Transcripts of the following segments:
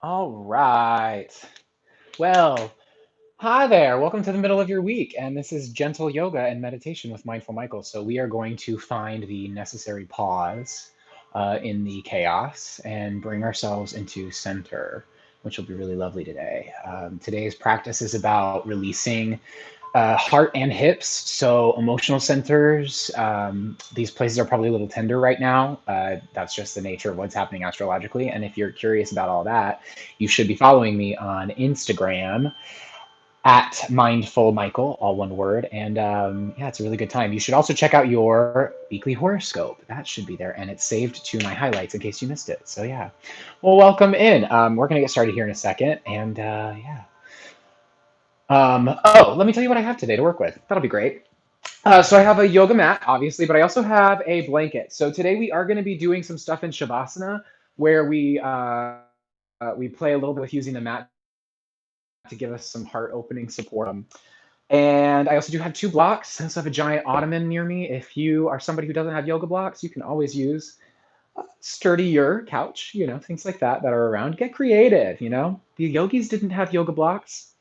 All right. Well, hi there. Welcome to the middle of your week. And this is gentle yoga and meditation with Mindful Michael. So, we are going to find the necessary pause in the chaos and bring ourselves into center, which will be really lovely today. Today's practice is about releasing heart and hips. So, emotional centers, these places are probably a little tender right now. That's just the nature of what's happening astrologically. And if you're curious about all that, you should be following me on Instagram at Mindful Michael, all one word. And yeah, it's a really good time. You should also check out your weekly horoscope. That should be there. And it's saved to my highlights in case you missed it. So, yeah. Well, welcome in. We're going to get started here in a second. And yeah. Oh, let me tell you what I have today to work with. That'll be great. So I have a yoga mat, obviously, but I also have a blanket. So today we are going to be doing some stuff in Shavasana where we play a little bit with using the mat to give us some heart opening support. And I also do have two blocks. I also have a giant ottoman near me. If you are somebody who doesn't have yoga blocks, you can always use a sturdier couch, things like that are around. Get creative. The yogis didn't have yoga blocks.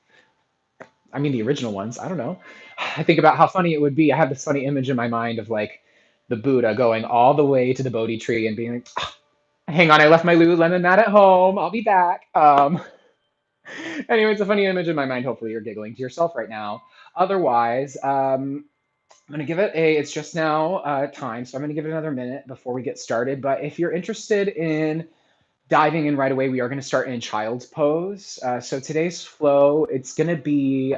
I mean, the original ones. I don't know. I think about how funny it would be. I have this funny image in my mind of like the Buddha going all the way to the Bodhi tree and being like, hang on, I left my Lululemon mat at home. I'll be back. Anyway, it's a funny image in my mind. Hopefully, you're giggling to yourself right now. Otherwise, I'm going to give it it's just now time, so I'm going to give it another minute before we get started. But if you're interested in diving in right away, we are going to start in child's pose. So today's flow, it's going to be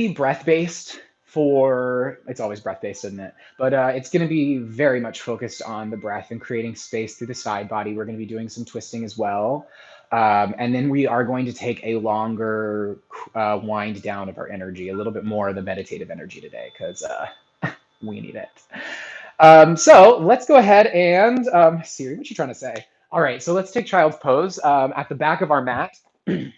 breath based. For it's always breath based, isn't it? But it's going to be very much focused on the breath and creating space through the side body. We're going to be doing some twisting as well. And then we are going to take a longer wind down of our energy, a little bit more of the meditative energy today, because we need it. So let's go ahead and Siri, what you trying to say? All right, so let's take child's pose at the back of our mat. And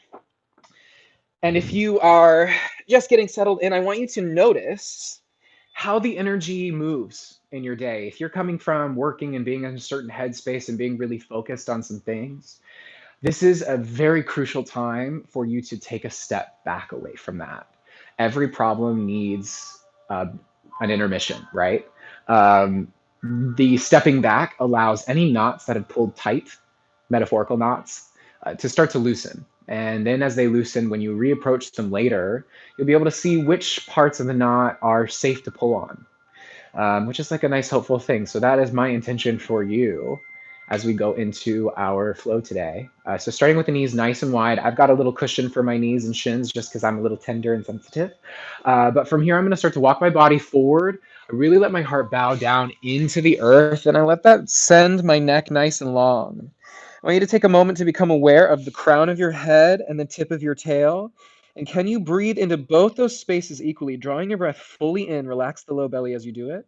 if you are just getting settled in, I want you to notice how the energy moves in your day. If you're coming from working and being in a certain headspace and being really focused on some things, this is a very crucial time for you to take a step back away from that. Every problem needs uh, an intermission, right? Um, the stepping back allows any knots that have pulled tight, metaphorical knots, to start to loosen. And then as they loosen, when you reapproach them later, you'll be able to see which parts of the knot are safe to pull on, which is like a nice, hopeful thing. So that is my intention for you as we go into our flow today. So starting with the knees nice and wide. I've got a little cushion for my knees and shins just because I'm a little tender and sensitive. But from here, I'm going to start to walk my body forward. I really let my heart bow down into the earth, and I let that send my neck nice and long. I want you to take a moment to become aware of the crown of your head and the tip of your tail. And can you breathe into both those spaces equally, drawing your breath fully in? Relax the low belly as you do it.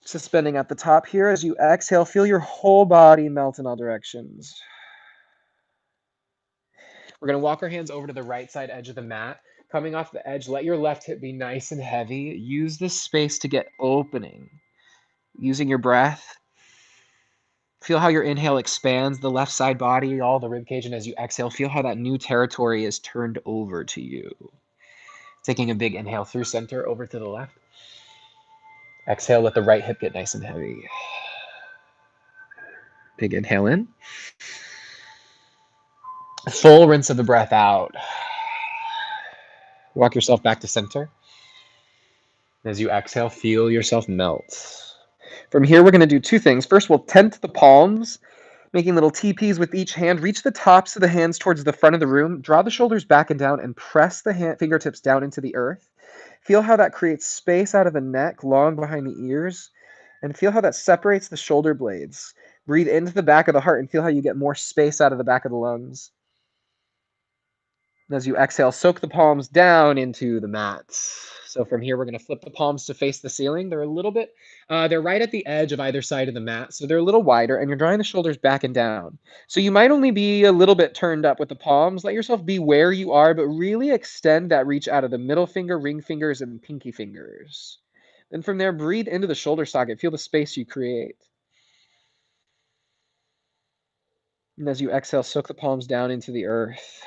Suspending at the top here. As you exhale, feel your whole body melt in all directions. We're going to walk our hands over to the right side edge of the mat. Coming off the edge, let your left hip be nice and heavy. Use this space to get opening. Using your breath. Feel how your inhale expands the left side body, all the rib cage, and as you exhale, feel how that new territory is turned over to you. Taking a big inhale through center over to the left. Exhale, let the right hip get nice and heavy. Big inhale in. Full rinse of the breath out. Walk yourself back to center. As you exhale, feel yourself melt. From here, we're going to do two things. First, we'll tent the palms, making little TPs with each hand. Reach the tops of the hands towards the front of the room. Draw the shoulders back and down and press the fingertips down into the earth. Feel how that creates space out of the neck, long behind the ears, and feel how that separates the shoulder blades. Breathe into the back of the heart and feel how you get more space out of the back of the lungs. As you exhale, soak the palms down into the mat. So from here, we're going to flip the palms to face the ceiling. They're right at the edge of either side of the mat. So they're a little wider and you're drawing the shoulders back and down. So you might only be a little bit turned up with the palms. Let yourself be where you are, but really extend that reach out of the middle finger, ring fingers, and pinky fingers. Then from there, breathe into the shoulder socket. Feel the space you create. And as you exhale, soak the palms down into the earth.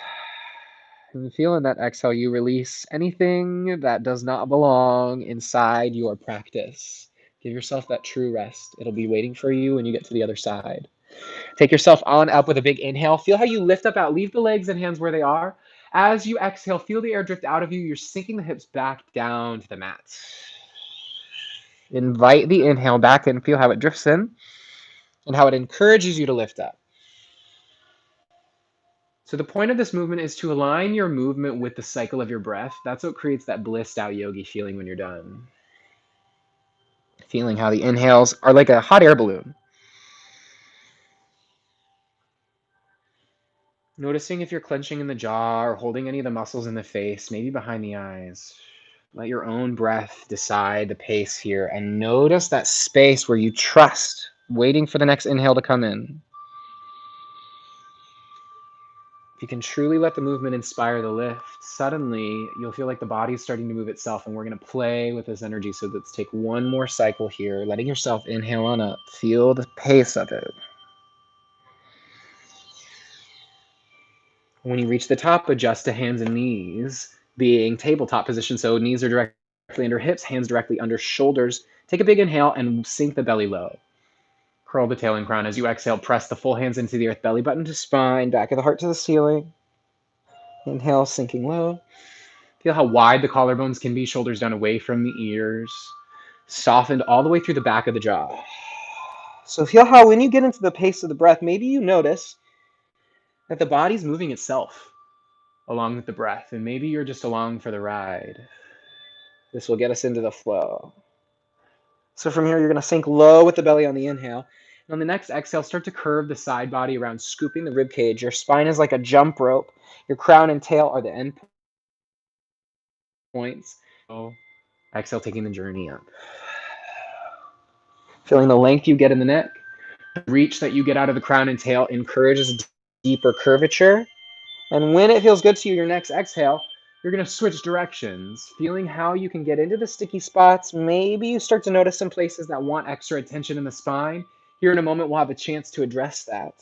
And feel in that exhale, you release anything that does not belong inside your practice. Give yourself that true rest. It'll be waiting for you when you get to the other side. Take yourself on up with a big inhale. Feel how you lift up out. Leave the legs and hands where they are. As you exhale, feel the air drift out of you. You're sinking the hips back down to the mat. Invite the inhale back in. Feel how it drifts in and how it encourages you to lift up. So the point of this movement is to align your movement with the cycle of your breath. That's what creates that blissed out yogi feeling when you're done. Feeling how the inhales are like a hot air balloon. Noticing if you're clenching in the jaw or holding any of the muscles in the face, maybe behind the eyes. Let your own breath decide the pace here and notice that space where you trust, waiting for the next inhale to come in. If you can truly let the movement inspire the lift, suddenly you'll feel like the body's starting to move itself, and we're going to play with this energy. So let's take one more cycle here, letting yourself inhale on up. Feel the pace of it. When you reach the top, adjust to hands and knees, being tabletop position. So knees are directly under hips, hands directly under shoulders. Take a big inhale and sink the belly low. Curl the tail and crown. As you exhale, press the full hands into the earth, belly button to spine, back of the heart to the ceiling. Inhale, sinking low. Feel how wide the collarbones can be, shoulders down away from the ears. Softened all the way through the back of the jaw. So feel how when you get into the pace of the breath, maybe you notice that the body's moving itself along with the breath, and maybe you're just along for the ride. This will get us into the flow. So from here, you're going to sink low with the belly on the inhale. And on the next exhale, start to curve the side body around, scooping the rib cage. Your spine is like a jump rope. Your crown and tail are the end points. So exhale, taking the journey up. Feeling the length you get in the neck. The reach that you get out of the crown and tail encourages deeper curvature. And when it feels good to you, your next exhale, you're going to switch directions, feeling how you can get into the sticky spots. Maybe you start to notice some places that want extra attention in the spine. Here in a moment, we'll have a chance to address that.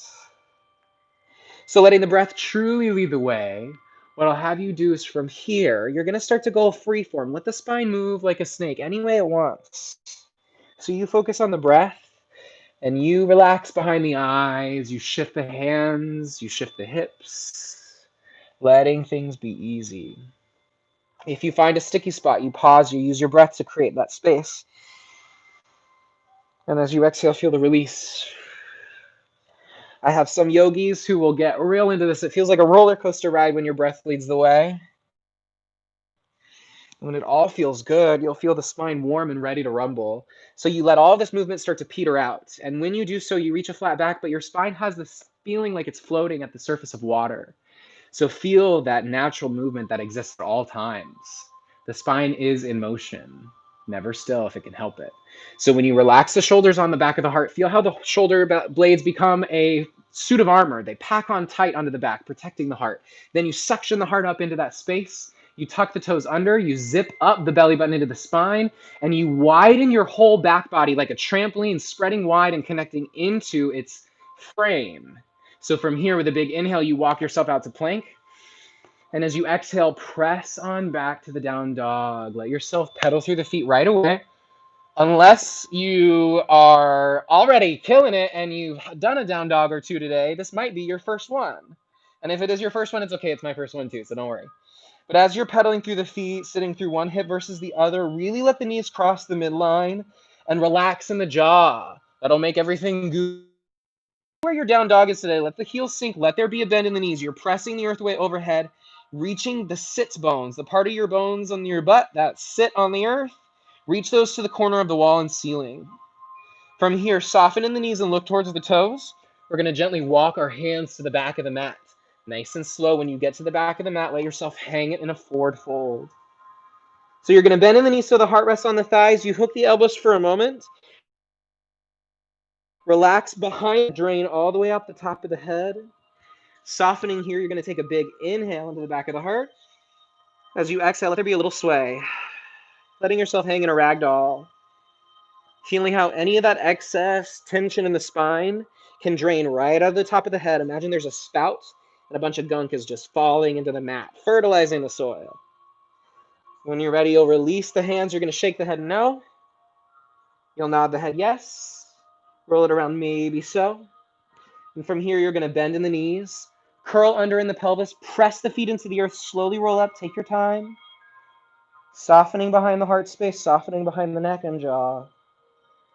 So letting the breath truly lead the way, what I'll have you do is from here, you're going to start to go freeform. Let the spine move like a snake any way it wants. So you focus on the breath and you relax behind the eyes. You shift the hands, you shift the hips, letting things be easy. If you find a sticky spot, you pause, you use your breath to create that space. And as you exhale, feel the release. I have some yogis who will get real into this. It feels like a roller coaster ride when your breath leads the way. When it all feels good, you'll feel the spine warm and ready to rumble. So you let all this movement start to peter out. And when you do so, you reach a flat back, but your spine has this feeling like it's floating at the surface of water. So feel that natural movement that exists at all times. The spine is in motion, never still if it can help it. So when you relax the shoulders on the back of the heart, feel how the shoulder blades become a suit of armor. They pack on tight onto the back, protecting the heart. Then you suction the heart up into that space. You tuck the toes under, you zip up the belly button into the spine, and you widen your whole back body like a trampoline, spreading wide and connecting into its frame. So from here, with a big inhale, you walk yourself out to plank. And as you exhale, press on back to the down dog. Let yourself pedal through the feet right away. Unless you are already killing it and you've done a down dog or two today, this might be your first one. And if it is your first one, it's okay. It's my first one too, so don't worry. But as you're pedaling through the feet, sitting through one hip versus the other, really let the knees cross the midline and relax in the jaw. That'll make everything good. Where your down dog is today, let the heels sink, let there be a bend in the knees. You're pressing the earth weight overhead, reaching the sits bones, the part of your bones on your butt that sit on the earth. Reach those to the corner of the wall and ceiling. From here, soften in the knees and look towards the toes. We're going to gently walk our hands to the back of the mat. Nice and slow. When you get to the back of the mat, let yourself hang it in a forward fold. So you're going to bend in the knees so the heart rests on the thighs. You hook the elbows for a moment. Relax behind, drain all the way up the top of the head. Softening here, you're going to take a big inhale into the back of the heart. As you exhale, let there be a little sway. Letting yourself hang in a ragdoll. Feeling how any of that excess tension in the spine can drain right out of the top of the head. Imagine there's a spout and a bunch of gunk is just falling into the mat, fertilizing the soil. When you're ready, you'll release the hands. You're going to shake the head no. You'll nod the head yes. Roll it around maybe so. And from here, you're going to bend in the knees, curl under in the pelvis, press the feet into the earth, slowly roll up, take your time. Softening behind the heart space, softening behind the neck and jaw.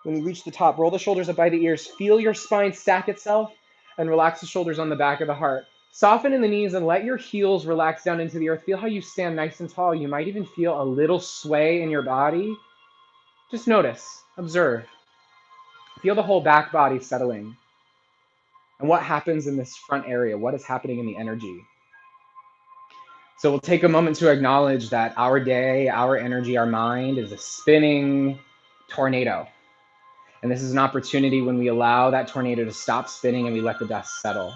When you reach the top, roll the shoulders up by the ears. Feel your spine stack itself and relax the shoulders on the back of the heart. Soften in the knees and let your heels relax down into the earth. Feel how you stand nice and tall. You might even feel a little sway in your body. Just notice, observe. Feel the whole back body settling. And what happens in this front area? What is happening in the energy? So we'll take a moment to acknowledge that our day, our energy, our mind is a spinning tornado. And this is an opportunity when we allow that tornado to stop spinning and we let the dust settle.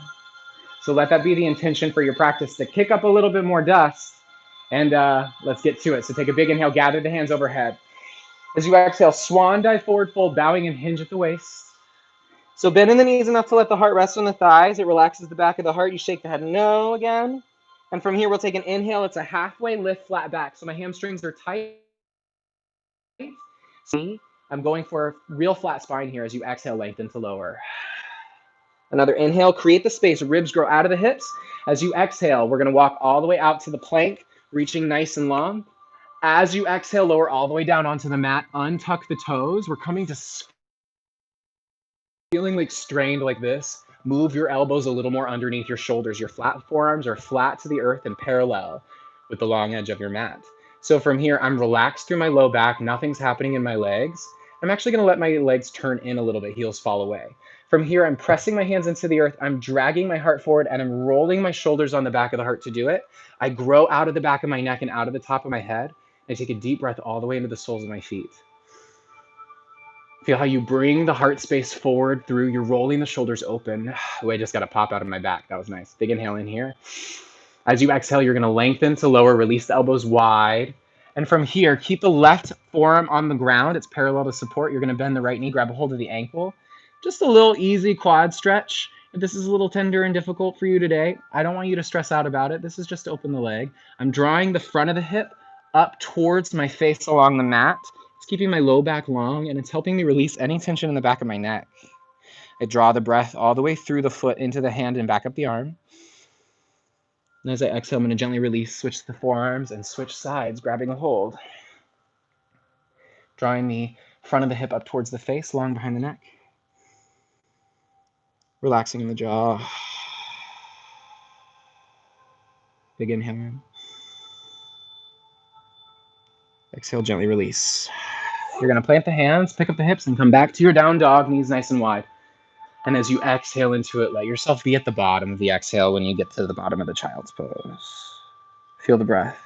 So let that be the intention for your practice, to kick up a little bit more dust. And let's get to it. So take a big inhale, gather the hands overhead. As you exhale, swan dive forward fold, bowing and hinge at the waist. So bend in the knees enough to let the heart rest on the thighs. It relaxes the back of the heart. You shake the head no again. And from here, we'll take an inhale. It's a halfway lift, flat back. So my hamstrings are tight. See, I'm going for a real flat spine here as you exhale, lengthen to lower. Another inhale, create the space, ribs grow out of the hips. As you exhale, we're gonna walk all the way out to the plank, reaching nice and long. As you exhale, lower all the way down onto the mat, untuck the toes. We're coming to feeling like strained like this. Move your elbows a little more underneath your shoulders. Your flat forearms are flat to the earth and parallel with the long edge of your mat. So from here, I'm relaxed through my low back. Nothing's happening in my legs. I'm actually going to let my legs turn in a little bit, heels fall away. From here, I'm pressing my hands into the earth. I'm dragging my heart forward and I'm rolling my shoulders on the back of the heart to do it. I grow out of the back of my neck and out of the top of my head. I take a deep breath all the way into the soles of my feet. Feel how you bring the heart space forward through. You're rolling the shoulders open. Oh, I just got to pop out of my back. That was nice. Big inhale in here. As you exhale, you're going to lengthen to lower, release the elbows wide. And from here, keep the left forearm on the ground. It's parallel to support. You're going to bend the right knee, grab a hold of the ankle. Just a little easy quad stretch. If this is a little tender and difficult for you today, I don't want you to stress out about it. This is just to open the leg. I'm drawing the front of the hip up towards my face along the mat. It's keeping my low back long, and it's helping me release any tension in the back of my neck. I draw the breath all the way through the foot into the hand and back up the arm. And as I exhale, I'm going to gently release, switch the forearms, and switch sides, grabbing a hold. Drawing the front of the hip up towards the face, long behind the neck. Relaxing in the jaw. Big inhale in. Exhale, gently release. You're going to plant the hands, pick up the hips, and come back to your down dog, knees nice and wide. And as you exhale into it, let yourself be at the bottom of the exhale when you get to the bottom of the child's pose. Feel the breath.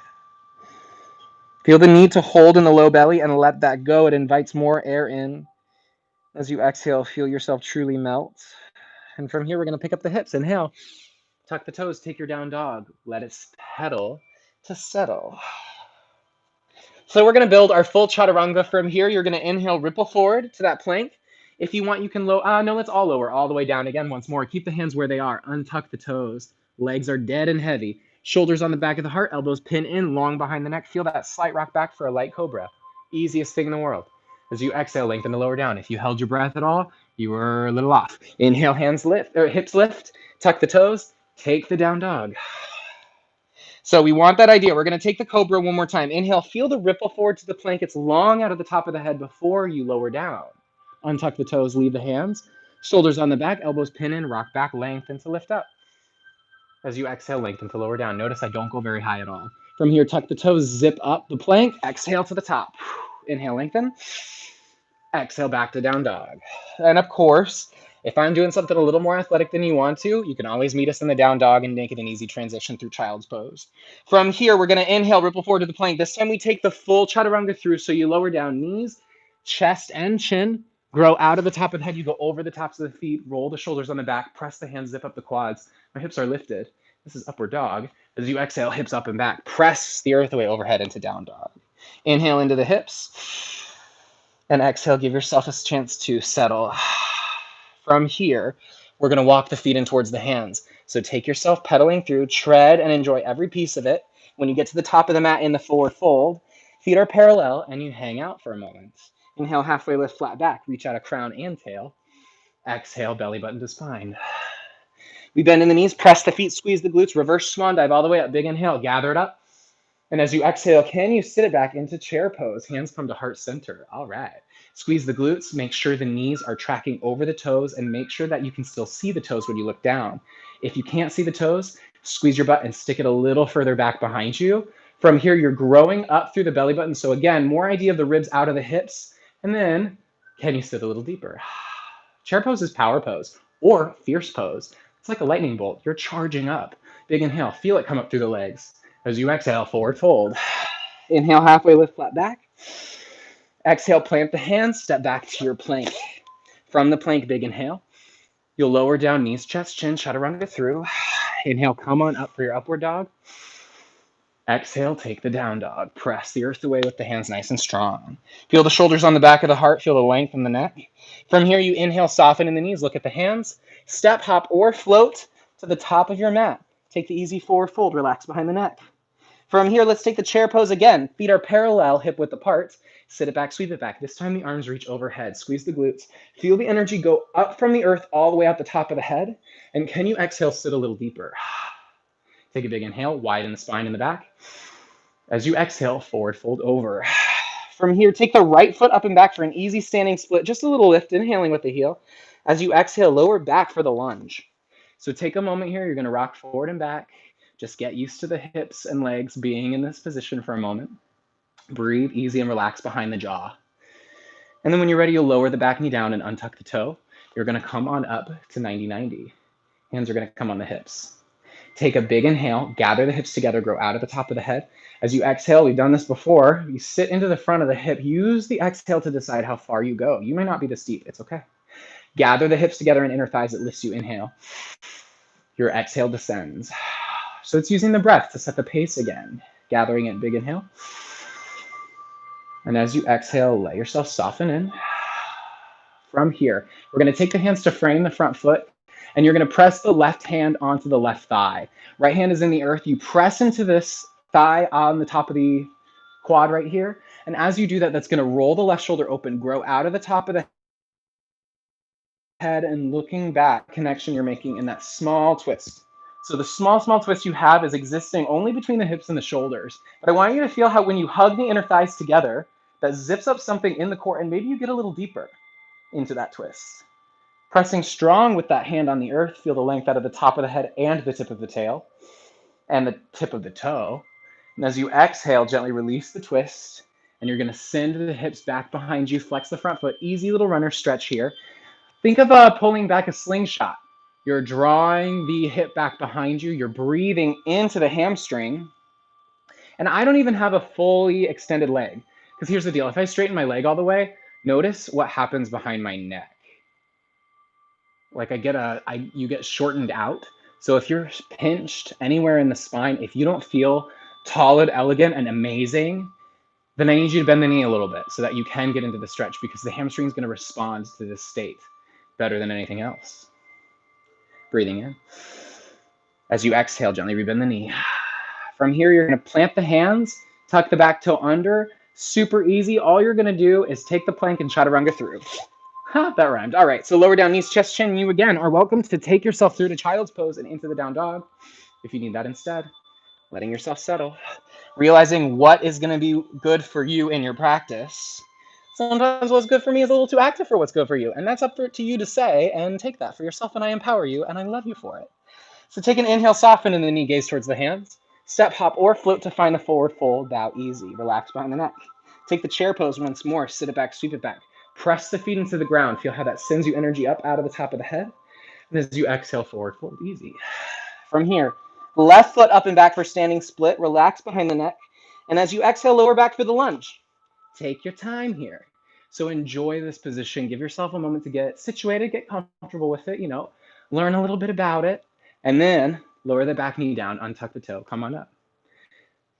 Feel the need to hold in the low belly and let that go. It invites more air in. As you exhale, feel yourself truly melt. And from here, we're going to pick up the hips. Inhale. Tuck the toes. Take your down dog. Let it pedal to settle. So we're going to build our full chaturanga from here. You're going to inhale, ripple forward to that plank. If you want, you can lower. No, let's all lower all the way down again once more. Keep the hands where they are. Untuck the toes. Legs are dead and heavy. Shoulders on the back of the heart. Elbows pin in, long behind the neck. Feel that slight rock back for a light cobra. Easiest thing in the world. As you exhale, lengthen the lower down. If you held your breath at all, you were a little off. Inhale, hands lift, or hips lift. Tuck the toes. Take the down dog. So we want that idea. We're going to take the cobra one more time. Inhale, feel the ripple forward to the plank. It's long out of the top of the head before you lower down. Untuck the toes, leave the hands. Shoulders on the back, elbows pin in, rock back, lengthen to lift up. As you exhale, lengthen to lower down. Notice I don't go very high at all. From here, tuck the toes, zip up the plank, exhale to the top. Inhale, lengthen. Exhale, back to down dog. And of course, if I'm doing something a little more athletic than you want to, you can always meet us in the down dog and make it an easy transition through child's pose. From here, we're going to inhale, ripple forward to the plank. This time we take the full chaturanga through. So you lower down knees, chest and chin, grow out of the top of the head. You go over the tops of the feet, roll the shoulders on the back, press the hands, zip up the quads. My hips are lifted. This is upward dog. As you exhale, hips up and back. Press the earth away overhead into down dog. Inhale into the hips. And exhale, give yourself a chance to settle. From here, We're going to walk the feet in towards the hands. So take yourself pedaling through, tread and enjoy every piece of it. When you get to the top of the mat in the forward fold, feet are parallel and you hang out for a moment. Inhale, halfway lift, flat back, reach out of crown and tail. Exhale, belly button to spine. We bend in the knees, press the feet, squeeze the glutes, reverse swan dive all the way up. Big inhale, gather it up. And as you exhale, can you sit it back into chair pose? Hands come to heart center. All right. Squeeze the glutes, make sure the knees are tracking over the toes, and make sure that you can still see the toes when you look down. If you can't see the toes, squeeze your butt and stick it a little further back behind you. From here, you're growing up through the belly button. So again, more idea of the ribs out of the hips. And then, can you sit a little deeper? Chair pose is power pose or fierce pose. It's like a lightning bolt. You're charging up. Big inhale. Feel it come up through the legs. As you exhale, forward fold. Inhale, halfway lift, flat back. Exhale, plant the hands, step back to your plank. From the plank, big inhale. You'll lower down, knees, chest, chin, chaturanga through. Inhale, come on up for your upward dog. Exhale, take the down dog. Press the earth away with the hands nice and strong. Feel the shoulders on the back of the heart, feel the length in the neck. From here, you inhale, soften in the knees, look at the hands. Step, hop, or float to the top of your mat. Take the easy forward fold, relax behind the neck. From here, let's take the chair pose again. Feet are parallel, hip width apart. Sit it back, sweep it back. This time the arms reach overhead. Squeeze the glutes. Feel the energy go up from the earth all the way out the top of the head. And can you exhale, sit a little deeper? Take a big inhale, widen the spine in the back. As you exhale, forward fold over. From here, take the right foot up and back for an easy standing split. Just a little lift, inhaling with the heel. As you exhale, lower back for the lunge. So take a moment here. You're going to rock forward and back. Just get used to the hips and legs being in this position for a moment. Breathe easy and relax behind the jaw. And then when you're ready, you'll lower the back knee down and untuck the toe. You're going to come on up to 90-90. Hands are going to come on the hips. Take a big inhale, gather the hips together, grow out of the top of the head. As you exhale, we've done this before, you sit into the front of the hip. Use the exhale to decide how far you go. You may not be this deep, it's okay. Gather the hips together and inner thighs, it lifts you, inhale. Your exhale descends. So it's using the breath to set the pace again. Gathering it, big inhale. And as you exhale, let yourself soften in. From here, we're going to take the hands to frame the front foot, and you're going to press the left hand onto the left thigh. Right hand is in the earth. You press into this thigh on the top of the quad right here. And as you do that, that's going to roll the left shoulder open, grow out of the top of the head, and looking back, connection you're making in that small twist. So the small twist you have is existing only between the hips and the shoulders. But I want you to feel how when you hug the inner thighs together, that zips up something in the core, and maybe you get a little deeper into that twist. Pressing strong with that hand on the earth, feel the length out of the top of the head and the tip of the tail and the tip of the toe. And as you exhale, gently release the twist, and you're going to send the hips back behind you, flex the front foot, easy little runner stretch here. Think of pulling back a slingshot. You're drawing the hip back behind you. You're breathing into the hamstring. And I don't even have a fully extended leg, because here's the deal. If I straighten my leg all the way, notice what happens behind my neck. Like you get shortened out. So if you're pinched anywhere in the spine, if you don't feel tall and elegant and amazing, then I need you to bend the knee a little bit so that you can get into the stretch, because the hamstring is going to respond to this state better than anything else. Breathing in. As you exhale, gently rebend the knee. From here, you're going to plant the hands, tuck the back toe under. Super easy. All you're going to do is take the plank and chaturanga through. That rhymed. All right, so lower down, knees, chest, chin. You again are welcome to take yourself through to child's pose and into the down dog if you need that instead. Letting yourself settle. Realizing what is going to be good for you in your practice. Sometimes what's good for me is a little too active for what's good for you, and that's up to you to say and take that for yourself, and I empower you, and I love you for it. So take an inhale, soften in the knee, gaze towards the hands. Step, hop, or float to find the forward fold. Bow easy. Relax behind the neck. Take the chair pose once more. Sit it back, sweep it back. Press the feet into the ground. Feel how that sends you energy up out of the top of the head. And as you exhale, forward fold, easy. From here, left foot up and back for standing split. Relax behind the neck. And as you exhale, lower back for the lunge. Take your time here. So enjoy this position. Give yourself a moment to get situated, get comfortable with it, learn a little bit about it. And then lower the back knee down, untuck the toe, come on up.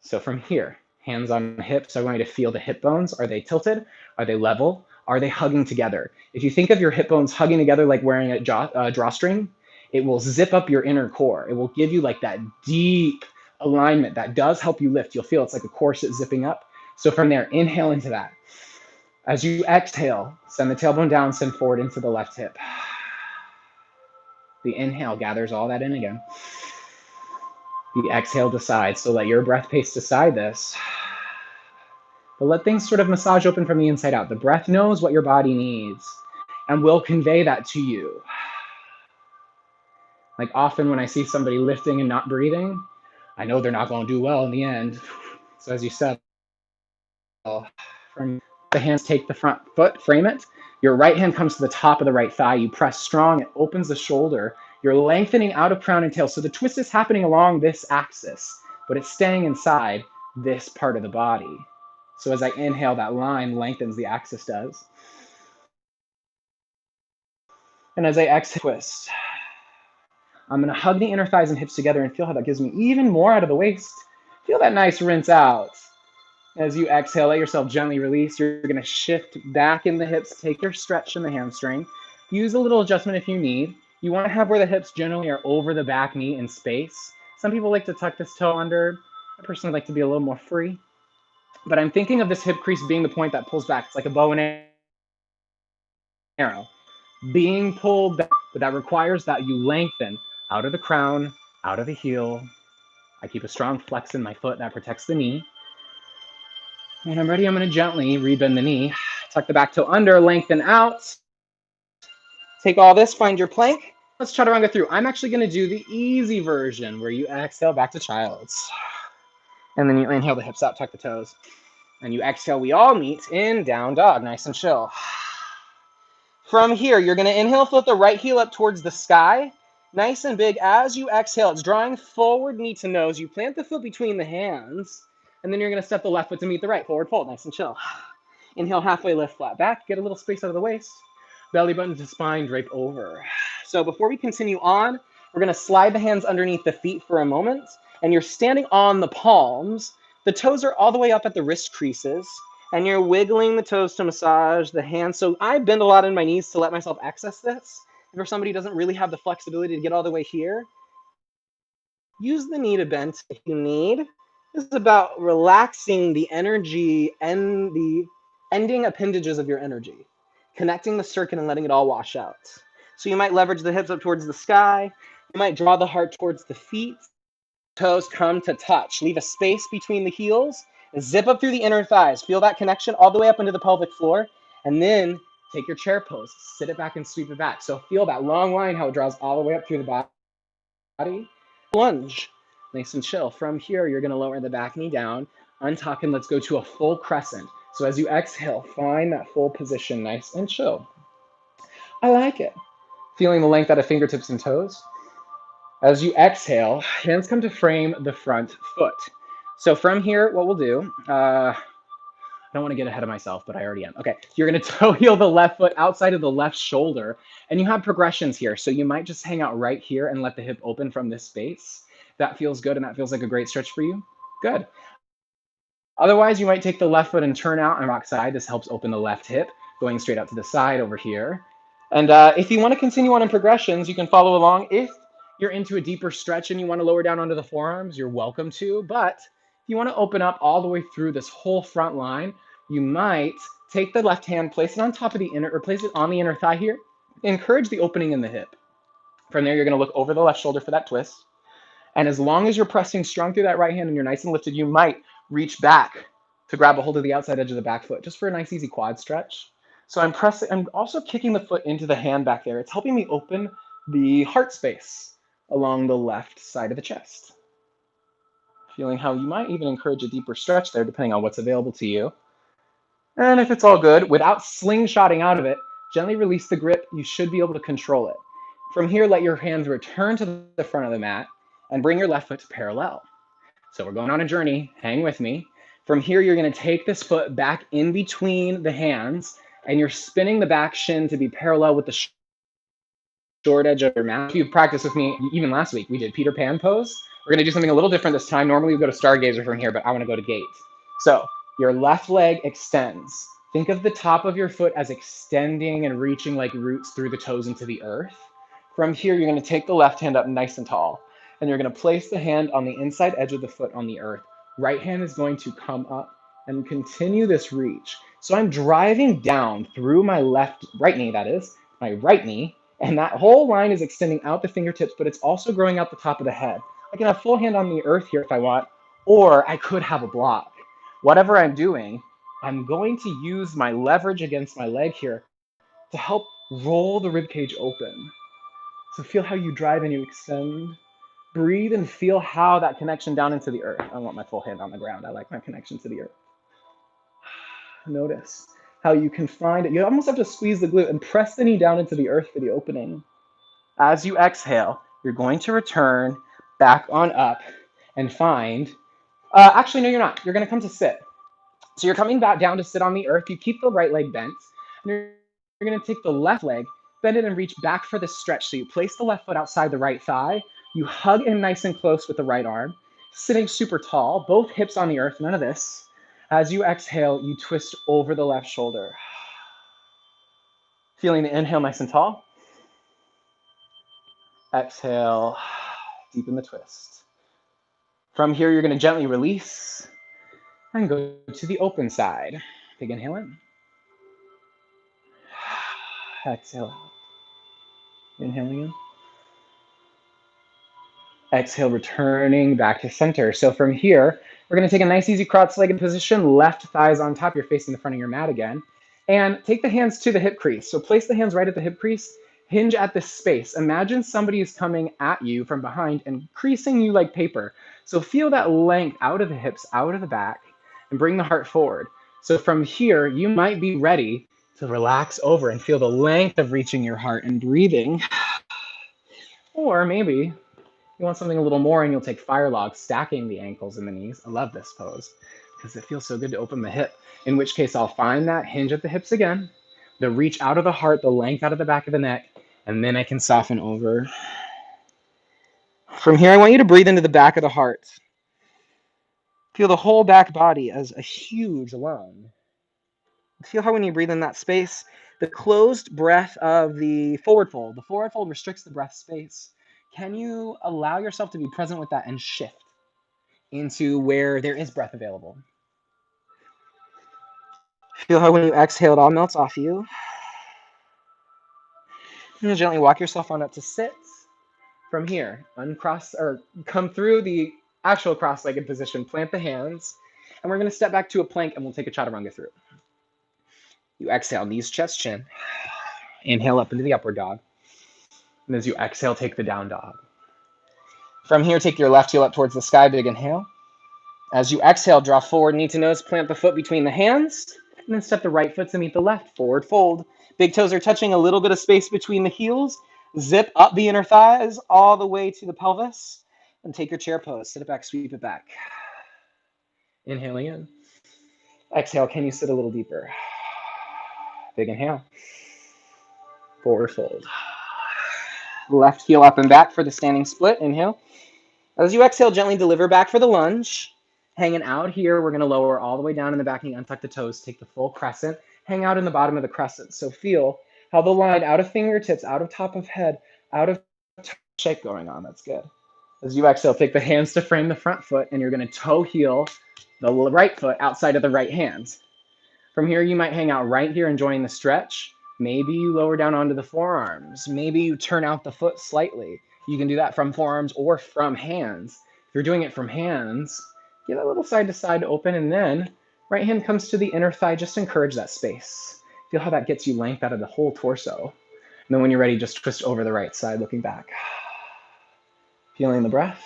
So from here, hands on hips, I want you to feel the hip bones. Are they tilted? Are they level? Are they hugging together? If you think of your hip bones hugging together like wearing a drawstring, it will zip up your inner core. It will give you like that deep alignment that does help you lift. You'll feel it's like a corset zipping up. So from there, inhale into that. As you exhale, send the tailbone down, send forward into the left hip. The inhale gathers all that in again. The exhale decides. So let your breath pace decide this. But let things sort of massage open from the inside out. The breath knows what your body needs and will convey that to you. Like often when I see somebody lifting and not breathing, I know they're not going to do well in the end. So as you settle, from the hands take the front foot, frame it. Your right hand comes to the top of the right thigh. You press strong, it opens the shoulder. You're lengthening out of crown and tail. So the twist is happening along this axis, but it's staying inside this part of the body. So as I inhale, that line lengthens, the axis does. And as I exhale, twist. I'm gonna hug the inner thighs and hips together and feel how that gives me even more out of the waist. Feel that nice rinse out. As you exhale, let yourself gently release. You're gonna shift back in the hips, take your stretch in the hamstring. Use a little adjustment if you need. You wanna have where the hips generally are over the back knee in space. Some people like to tuck this toe under. I personally like to be a little more free. But I'm thinking of this hip crease being the point that pulls back. It's like a bow and arrow. Being pulled back, but that requires that you lengthen out of the crown, out of the heel. I keep a strong flex in my foot that protects the knee. When I'm ready, I'm gonna gently rebend the knee, tuck the back toe under, lengthen out. Take all this, find your plank. Let's chaturanga through. I'm actually gonna do the easy version where you exhale back to child's. And then you inhale the hips out, tuck the toes. And you exhale, we all meet in down dog, nice and chill. From here, you're gonna inhale, float the right heel up towards the sky. Nice and big. As you exhale, it's drawing forward, knee to nose. You plant the foot between the hands, and then you're gonna step the left foot to meet the right. Forward fold, nice and chill. Inhale, halfway lift, flat back. Get a little space out of the waist. Belly button to spine, drape over. So before we continue on, we're gonna slide the hands underneath the feet for a moment, and you're standing on the palms. The toes are all the way up at the wrist creases, and you're wiggling the toes to massage the hands. So I bend a lot in my knees to let myself access this. If somebody doesn't really have the flexibility to get all the way here, use the knee to bend if you need. This is about relaxing the energy and the ending appendages of your energy, connecting the circuit and letting it all wash out. So you might leverage the hips up towards the sky. You might draw the heart towards the feet. Toes come to touch. Leave a space between the heels. Zip up through the inner thighs. Feel that connection all the way up into the pelvic floor. And then take your chair pose. Sit it back and sweep it back. So feel that long line, how it draws all the way up through the body. Lunge. Nice and chill. From here, you're going to lower the back knee down. Untuck and let's go to a full crescent. So as you exhale, find that full position. Nice and chill. I like it. Feeling the length out of fingertips and toes. As you exhale, hands come to frame the front foot. So from here, what we'll do, I don't want to get ahead of myself, but I already am. Okay, you're going to toe heel the left foot outside of the left shoulder, and you have progressions here. So you might just hang out right here and let the hip open from this space. That feels good, and that feels like a great stretch for you. Good. Otherwise, you might take the left foot and turn out and rock side. This helps open the left hip, going straight out to the side over here. And if you want to continue on in progressions, you can follow along. If you're into a deeper stretch and you want to lower down onto the forearms, you're welcome to. But if you want to open up all the way through this whole front line, you might take the left hand, place it on top of the inner, or place it on the inner thigh here. Encourage the opening in the hip. From there, you're going to look over the left shoulder for that twist. And as long as you're pressing strong through that right hand and you're nice and lifted, you might reach back to grab a hold of the outside edge of the back foot, just for a nice, easy quad stretch. So I'm also kicking the foot into the hand back there. It's helping me open the heart space along the left side of the chest. Feeling how you might even encourage a deeper stretch there, depending on what's available to you. And if it's all good, without slingshotting out of it, gently release the grip. You should be able to control it. From here, let your hands return to the front of the mat and bring your left foot to parallel. So we're going on a journey. Hang with me. From here, you're going to take this foot back in between the hands, and you're spinning the back shin to be parallel with the short edge of your mat. If you practiced with me, even last week, we did Peter Pan pose. We're going to do something a little different this time. Normally we go to Stargazer from here, but I want to go to Gate. So your left leg extends. Think of the top of your foot as extending and reaching like roots through the toes into the earth. From here, you're going to take the left hand up nice and tall, and you're going to place the hand on the inside edge of the foot on the earth. Right hand is going to come up and continue this reach. So I'm driving down through my right knee, that is, my right knee, and that whole line is extending out the fingertips, but it's also growing out the top of the head. I can have full hand on the earth here if I want, or I could have a block. Whatever I'm doing, I'm going to use my leverage against my leg here to help roll the rib cage open. So feel how you drive and you extend. Breathe and feel how that connection down into the earth. I don't want my full hand on the ground. I like my connection to the earth. Notice how you can find it. You almost have to squeeze the glute and press the knee down into the earth for the opening. As you exhale, you're going to return back on up and find, actually, no, you're not. You're going to come to sit. So you're coming back down to sit on the earth. You keep the right leg bent. And you're going to take the left leg, bend it and reach back for the stretch. So you place the left foot outside the right thigh. You hug in nice and close with the right arm, sitting super tall, both hips on the earth, none of this. As you exhale, you twist over the left shoulder. Feeling the inhale nice and tall. Exhale, deepen the twist. From here, you're going to gently release and go to the open side. Big inhale in. Exhale out. Inhaling in. Exhale, returning back to center. So from here, we're going to take a nice, easy cross-legged position. Left thighs on top. You're facing the front of your mat again. And take the hands to the hip crease. So place the hands right at the hip crease. Hinge at this space. Imagine somebody is coming at you from behind and creasing you like paper. So feel that length out of the hips, out of the back, and bring the heart forward. So from here, you might be ready to relax over and feel the length of reaching your heart and breathing. Or maybe you want something a little more and you'll take fire log, stacking the ankles and the knees. I love this pose because it feels so good to open the hip. In which case I'll find that hinge at the hips again, the reach out of the heart, the length out of the back of the neck, and then I can soften over. From here, I want you to breathe into the back of the heart. Feel the whole back body as a huge lung. Feel how when you breathe in that space, the closed breath of the forward fold restricts the breath space. Can you allow yourself to be present with that and shift into where there is breath available? Feel how when you exhale, it all melts off you. And gently walk yourself on up to sit. From here, uncross or come through the actual cross-legged position, plant the hands, and we're going to step back to a plank and we'll take a chaturanga through. You exhale, knees, chest, chin. Inhale up into the upward dog. And as you exhale, take the down dog. From here, take your left heel up towards the sky, big inhale. As you exhale, draw forward, knee to nose, plant the foot between the hands, and then step the right foot to meet the left, forward fold. Big toes are touching, a little bit of space between the heels. Zip up the inner thighs all the way to the pelvis, and take your chair pose. Sit it back, sweep it back. Inhaling in. Exhale, can you sit a little deeper? Big inhale. Forward fold. Left heel up and back for the standing split. Inhale. As you exhale, gently deliver back for the lunge. Hanging out here, we're going to lower all the way down in the back knee, untuck the toes, take the full crescent, hang out in the bottom of the crescent. So feel how the line out of fingertips, out of top of head, out of shape going on. That's good. As you exhale, take the hands to frame the front foot, and you're going to toe heel the right foot outside of the right hand. From here, you might hang out right here, enjoying the stretch. Maybe you lower down onto the forearms. Maybe you turn out the foot slightly. You can do that from forearms or from hands. If you're doing it from hands, get a little side to side open, and then right hand comes to the inner thigh. Just encourage that space. Feel how that gets you length out of the whole torso. And then when you're ready, just twist over the right side, looking back. Feeling the breath.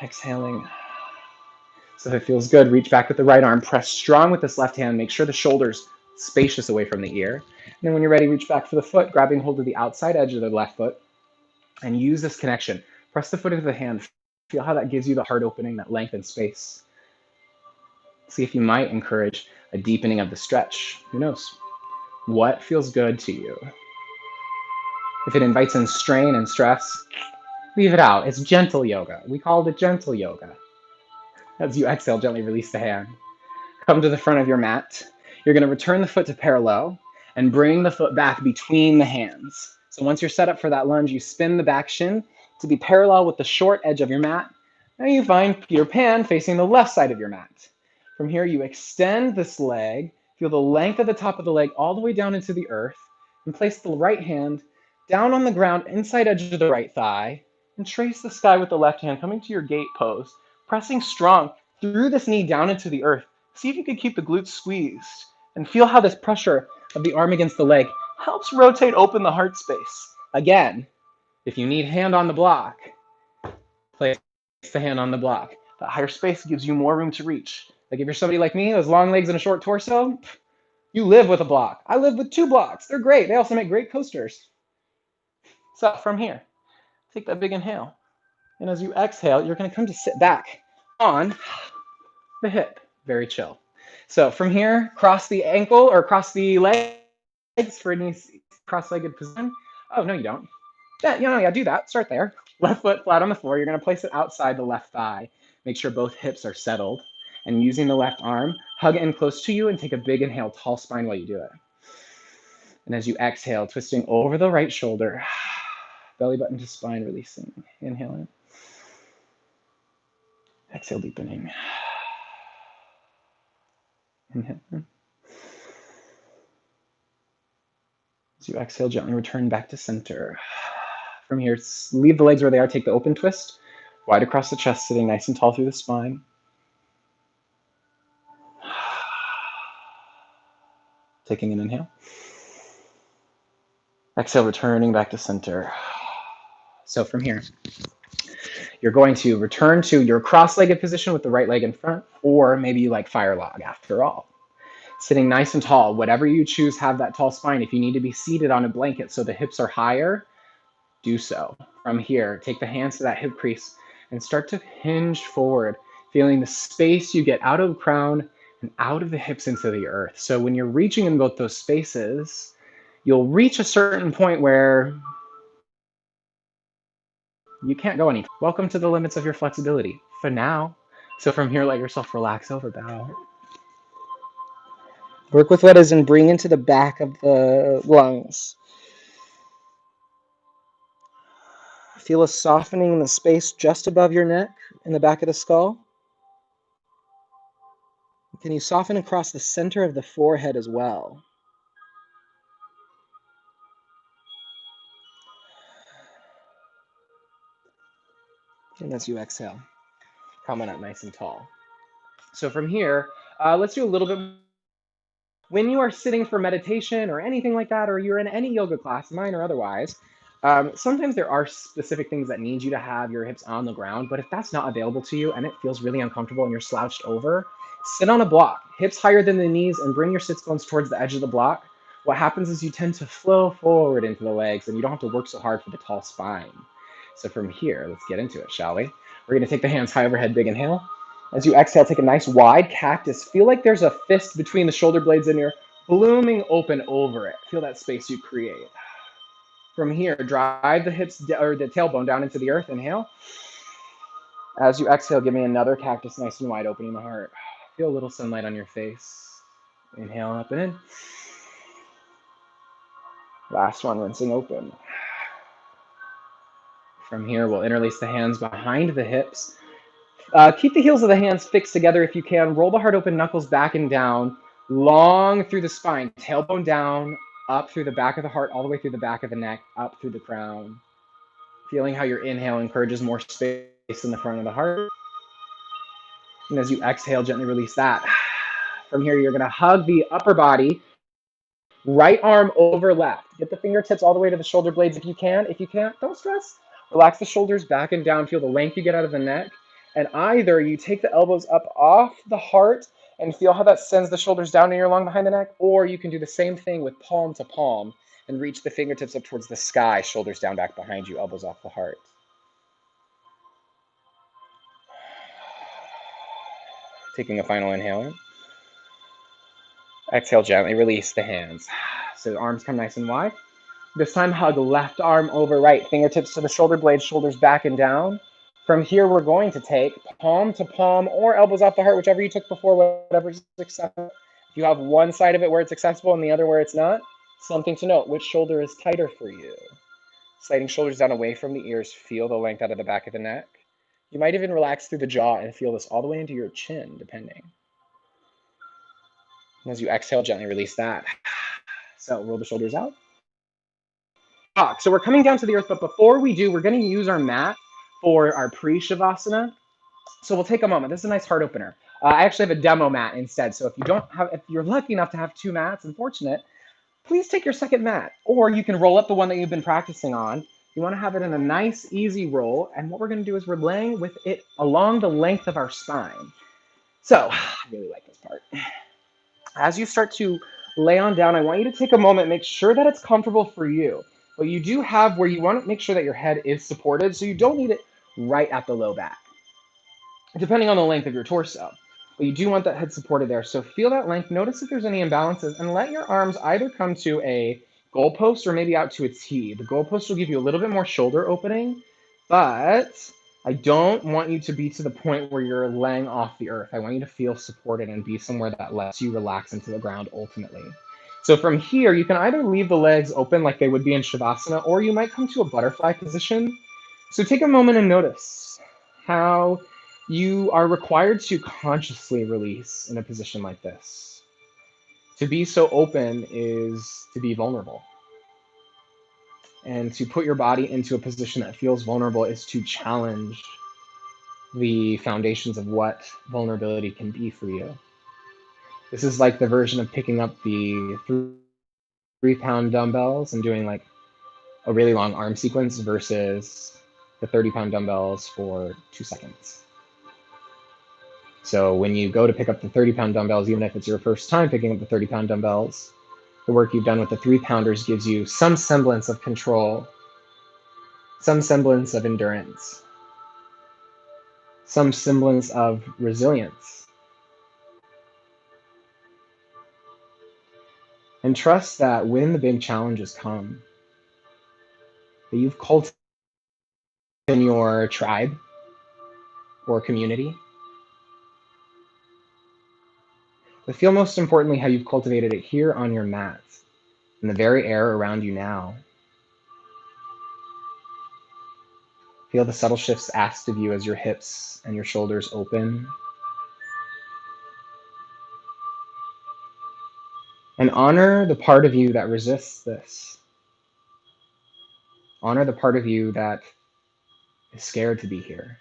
Exhaling. So if it feels good, reach back with the right arm. Press strong with this left hand. Make sure the shoulder's spacious away from the ear. And then when you're ready, reach back for the foot, grabbing hold of the outside edge of the left foot. And use this connection. Press the foot into the hand. Feel how that gives you the heart opening, that length and space. See if you might encourage a deepening of the stretch. Who knows? What feels good to you? If it invites in strain and stress, leave it out. It's gentle yoga. We called it gentle yoga. As you exhale, gently release the hand. come to the front of your mat. You're going to return the foot to parallel and bring the foot back between the hands. So once you're set up for that lunge, you spin the back shin to be parallel with the short edge of your mat. Now you find Peter Pan facing the left side of your mat. From here, you extend this leg, feel the length of the top of the leg all the way down into the earth, and place the right hand down on the ground, inside edge of the right thigh, and trace the sky with the left hand, coming to your gate pose, pressing strong through this knee down into the earth. See if you can keep the glutes squeezed, and feel how this pressure of the arm against the leg helps rotate open the heart space. Again, if you need hand on the block, place the hand on the block. That higher space gives you more room to reach. Like if you're somebody like me, those long legs and a short torso, you live with a block. I live with 2 blocks. They're great. They also make great coasters. So from here, take that big inhale. And as you exhale, you're going to come to sit back on the hip. Very chill. So from here, cross the ankle or cross the legs for any cross-legged position. Oh, no, you don't. Yeah, do that. Start there. Left foot flat on the floor. You're going to place it outside the left thigh. Make sure both hips are settled. And using the left arm, hug in close to you and take a big inhale, tall spine while you do it. And as you exhale, twisting over the right shoulder, belly button to spine, releasing. Inhale in. Exhale, deepening. Inhale in. As you exhale, gently return back to center. From here, leave the legs where they are. Take the open twist, wide across the chest, sitting nice and tall through the spine. Taking an inhale. Exhale, returning back to center. So from here, you're going to return to your cross-legged position with the right leg in front, or maybe you like fire log after all. Sitting nice and tall, whatever you choose, have that tall spine. If you need to be seated on a blanket so the hips are higher, do so. From here, take the hands to that hip crease and start to hinge forward, feeling the space you get out of the crown and out of the hips into the earth. So when you're reaching in both those spaces, you'll reach a certain point where you can't go any. Welcome to the limits of your flexibility for now. So from here, let yourself relax over bow. Work with what is and bring into the back of the lungs. Feel a softening in the space just above your neck, in the back of the skull. Can you soften across the center of the forehead as well? And as you exhale, coming up nice and tall. So from here, let's do a little bit. When you are sitting for meditation or anything like that, or you're in any yoga class, mine or otherwise, sometimes there are specific things that need you to have your hips on the ground. But if that's not available to you and it feels really uncomfortable and you're slouched over, sit on a block, hips higher than the knees, and bring your sits bones towards the edge of the block. What happens is you tend to flow forward into the legs and you don't have to work so hard for the tall spine. So from here, let's get into it, shall we? We're going to take the hands high overhead, big inhale. As you exhale, take a nice wide cactus. Feel like there's a fist between the shoulder blades and you're blooming open over it. Feel that space you create. From here, drive the hips or the tailbone down into the earth. Inhale. As you exhale, give me another cactus, nice and wide, opening the heart. Feel a little sunlight on your face. Inhale up and in. Last one, rinsing open. From here, we'll interlace the hands behind the hips. Keep the heels of the hands fixed together if you can. Roll the heart open, knuckles back and down, long through the spine. Tailbone down, up through the back of the heart, all the way through the back of the neck, up through the crown. Feeling how your inhale encourages more space in the front of the heart. And as you exhale, gently release that. From here, you're going to hug the upper body, right arm over left. Get the fingertips all the way to the shoulder blades if you can. If you can't, don't stress. Relax the shoulders back and down. Feel the length you get out of the neck. And either you take the elbows up off the heart and feel how that sends the shoulders down near along behind the neck, or you can do the same thing with palm to palm and reach the fingertips up towards the sky, shoulders down back behind you, elbows off the heart. Taking a final inhale in. Exhale, gently release the hands. So the arms come nice and wide. This time, hug left arm over right, fingertips to the shoulder blades, shoulders back and down. From here, we're going to take palm to palm or elbows off the heart, whichever you took before, whatever's accessible. If you have one side of it where it's accessible and the other where it's not, something to note, which shoulder is tighter for you? Sliding shoulders down away from the ears, feel the length out of the back of the neck. You might even relax through the jaw and feel this all the way into your chin, depending. And as you exhale, gently release that. So roll the shoulders out. So we're coming down to the earth, but before we do, we're going to use our mat for our pre-shavasana. So we'll take a moment. This is a nice heart opener. I actually have a demo mat instead. So if you're lucky enough to have two mats, unfortunate, please take your second mat, or you can roll up the one that you've been practicing on. You want to have it in a nice, easy roll. And what we're going to do is we're laying with it along the length of our spine. So I really like this part. As you start to lay on down, I want you to take a moment, make sure that it's comfortable for you. But you do have where you want to make sure that your head is supported, so you don't need it right at the low back, depending on the length of your torso. But you do want that head supported there. So feel that length. Notice if there's any imbalances, and let your arms either come to a goalpost or maybe out to a T. The goalpost will give you a little bit more shoulder opening, but I don't want you to be to the point where you're laying off the earth. I want you to feel supported and be somewhere that lets you relax into the ground ultimately. So from here, you can either leave the legs open like they would be in Shavasana, or you might come to a butterfly position. So take a moment and notice how you are required to consciously release in a position like this. To be so open is to be vulnerable. And to put your body into a position that feels vulnerable is to challenge the foundations of what vulnerability can be for you. This is like the version of picking up the 3-pound dumbbells and doing like a really long arm sequence versus the 30-pound dumbbells for 2 seconds. So when you go to pick up the 30-pound dumbbells, even if it's your first time picking up the 30-pound dumbbells, the work you've done with the 3-pounders gives you some semblance of control, some semblance of endurance, some semblance of resilience. And trust that when the big challenges come, that you've cultivated in your tribe or community, but feel most importantly how you've cultivated it here on your mat, in the very air around you now. Feel the subtle shifts asked of you as your hips and your shoulders open. And honor the part of you that resists this. Honor the part of you that is scared to be here.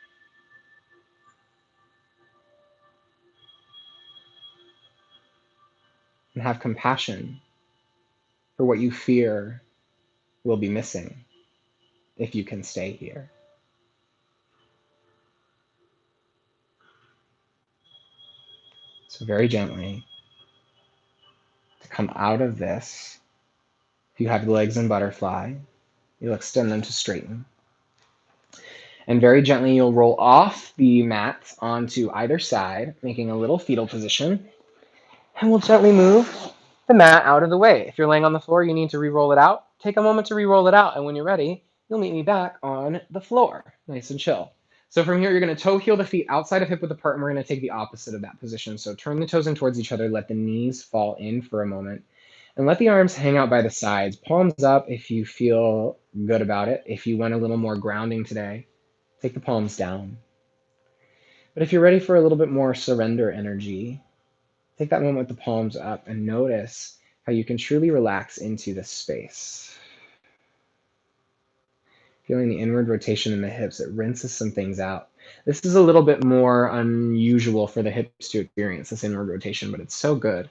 And have compassion for what you fear will be missing if you can stay here. So very gently, to come out of this, if you have the legs in butterfly, you'll extend them to straighten. And very gently, you'll roll off the mat onto either side, making a little fetal position. And we'll gently move the mat out of the way. If you're laying on the floor, you need to re-roll it out. Take a moment to re-roll it out. And when you're ready, you'll meet me back on the floor, nice and chill. So from here, you're going to toe heel the feet outside of hip width apart, and we're going to take the opposite of that position. So turn the toes in towards each other, let the knees fall in for a moment, and let the arms hang out by the sides. Palms up if you feel good about it. If you want a little more grounding today, take the palms down. But if you're ready for a little bit more surrender energy, take that moment with the palms up and notice how you can truly relax into this space. Feeling the inward rotation in the hips, it rinses some things out. This is a little bit more unusual for the hips to experience, this inward rotation, but it's so good,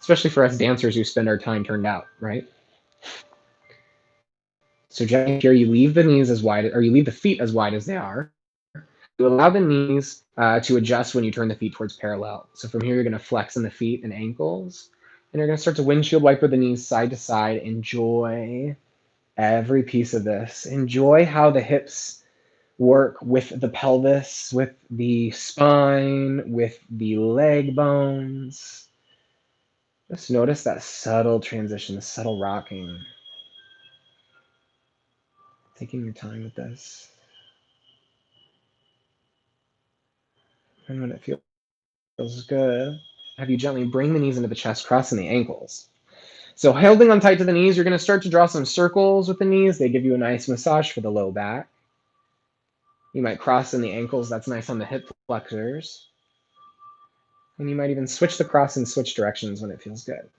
especially for us dancers who spend our time turned out, right? So gently here, you leave the knees as wide, or you leave the feet as wide as they are. You allow the knees to adjust when you turn the feet towards parallel. So from here, you're going to flex in the feet and ankles, and you're going to start to windshield wiper the knees side to side. Enjoy every piece of this. Enjoy how the hips work with the pelvis, with the spine, with the leg bones. Just notice that subtle transition, the subtle rocking. Taking your time with this. And when it feels good, have you gently bring the knees into the chest, crossing the ankles. So holding on tight to the knees, you're going to start to draw some circles with the knees. They give you a nice massage for the low back. You might cross in the ankles. That's nice on the hip flexors. And you might even switch the cross and switch directions when it feels good.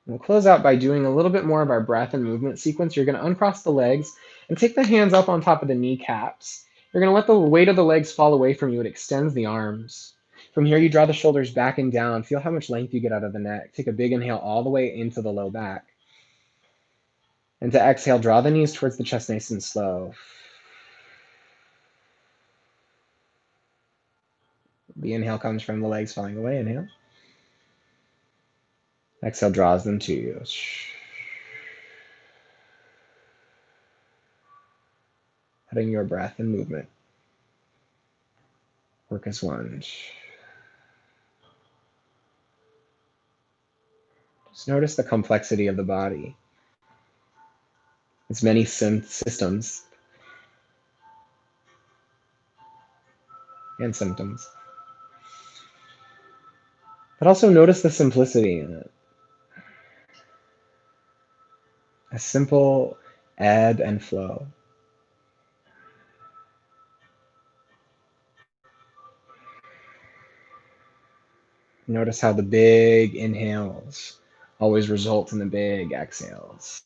And we'll close out by doing a little bit more of our breath and movement sequence. You're going to uncross the legs and take the hands up on top of the kneecaps. You're going to let the weight of the legs fall away from you. It extends the arms. From here, you draw the shoulders back and down. Feel how much length you get out of the neck. Take a big inhale all the way into the low back. And to exhale, draw the knees towards the chest nice and slow. The inhale comes from the legs falling away. Inhale. Exhale draws them to you. Letting your breath and movement work as one. Just notice the complexity of the body. Its many systems and symptoms. But also notice the simplicity in it. A simple ebb and flow. Notice how the big inhales always result in the big exhales.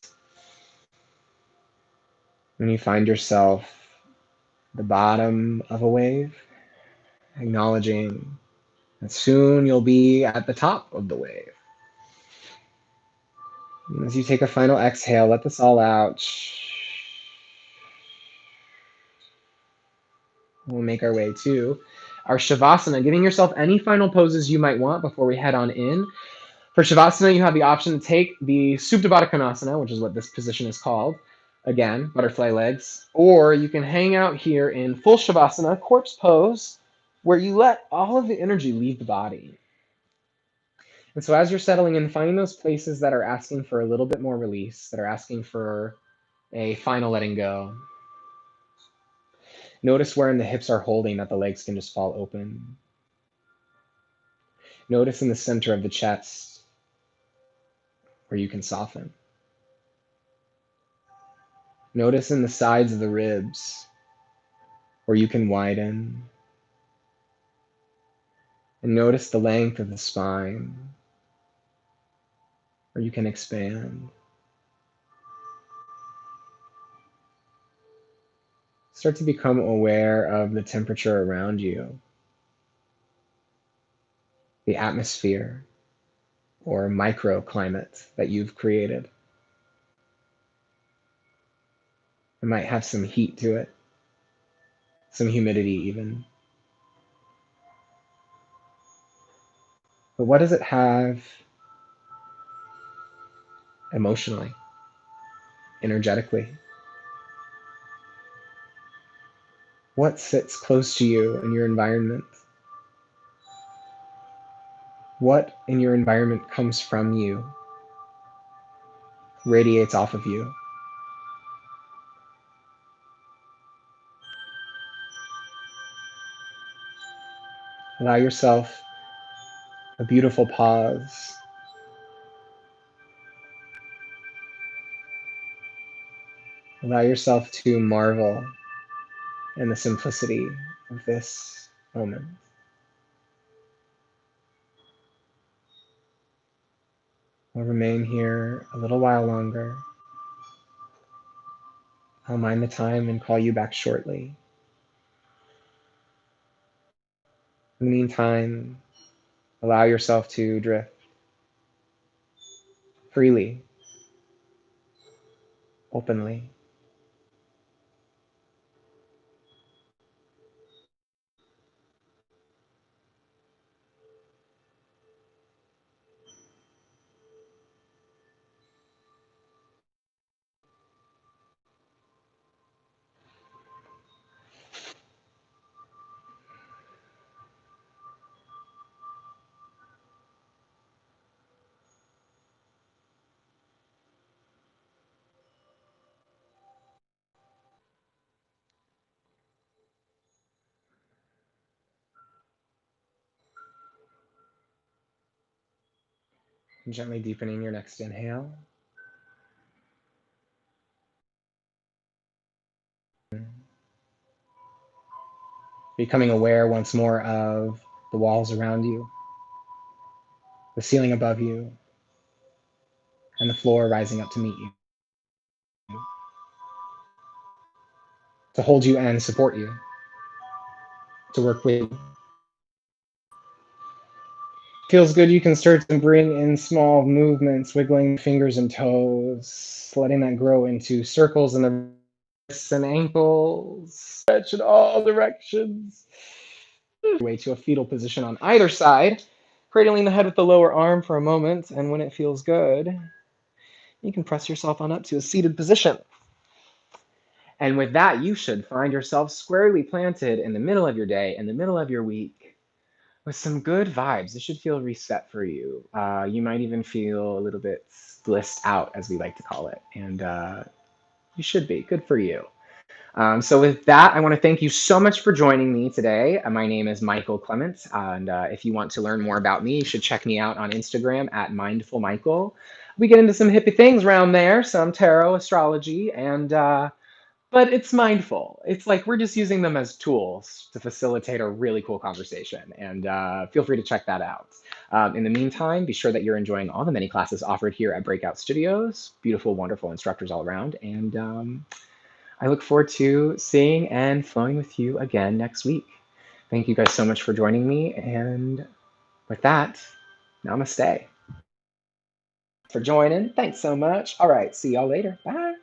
When you find yourself at the bottom of a wave, acknowledging that soon you'll be at the top of the wave. And as you take a final exhale, let this all out. We'll make our way to our Shavasana, giving yourself any final poses you might want before we head on in. For Shavasana, you have the option to take the Supta Baddha Konasana, which is what this position is called. Again, butterfly legs. Or you can hang out here in full Shavasana, corpse pose, where you let all of the energy leave the body. And so as you're settling in, find those places that are asking for a little bit more release, that are asking for a final letting go. Notice where in the hips are holding that the legs can just fall open. Notice in the center of the chest where you can soften. Notice in the sides of the ribs where you can widen. And notice the length of the spine where you can expand. Start to become aware of the temperature around you, the atmosphere or microclimate that you've created. It might have some heat to it, some humidity even. But what does it have emotionally, energetically? What sits close to you in your environment? What in your environment comes from you, radiates off of you? Allow yourself a beautiful pause. Allow yourself to marvel in the simplicity of this moment. We'll remain here a little while longer. I'll mind the time and call you back shortly. In the meantime, allow yourself to drift freely, openly. And gently deepening your next inhale. Becoming aware once more of the walls around you, the ceiling above you, and the floor rising up to meet you, to hold you and support you, to work with you. Feels good. You can start to bring in small movements, wiggling fingers and toes, letting that grow into circles in the wrists and ankles. Stretch in all directions. Way to a fetal position on either side, cradling the head with the lower arm for a moment, and when it feels good, you can press yourself on up to a seated position. And with that, you should find yourself squarely planted in the middle of your day, in the middle of your week, with some good vibes. This should feel reset for you. You might even feel a little bit blissed out, as we like to call it. And you should be. Good for you. So with that, I want to thank you so much for joining me today. My name is Michael Clement, and if you want to learn more about me, you should check me out on Instagram at MindfulMichael. We get into some hippie things around there, some tarot, astrology, and but it's mindful. It's like we're just using them as tools to facilitate a really cool conversation, and feel free to check that out. In the meantime, be sure that you're enjoying all the many classes offered here at Breakout Studios. Beautiful, wonderful instructors all around, and I look forward to seeing and flowing with you again next week. Thank you guys so much for joining me. And with that, namaste. For joining. Thanks so much. All right. See y'all later. Bye.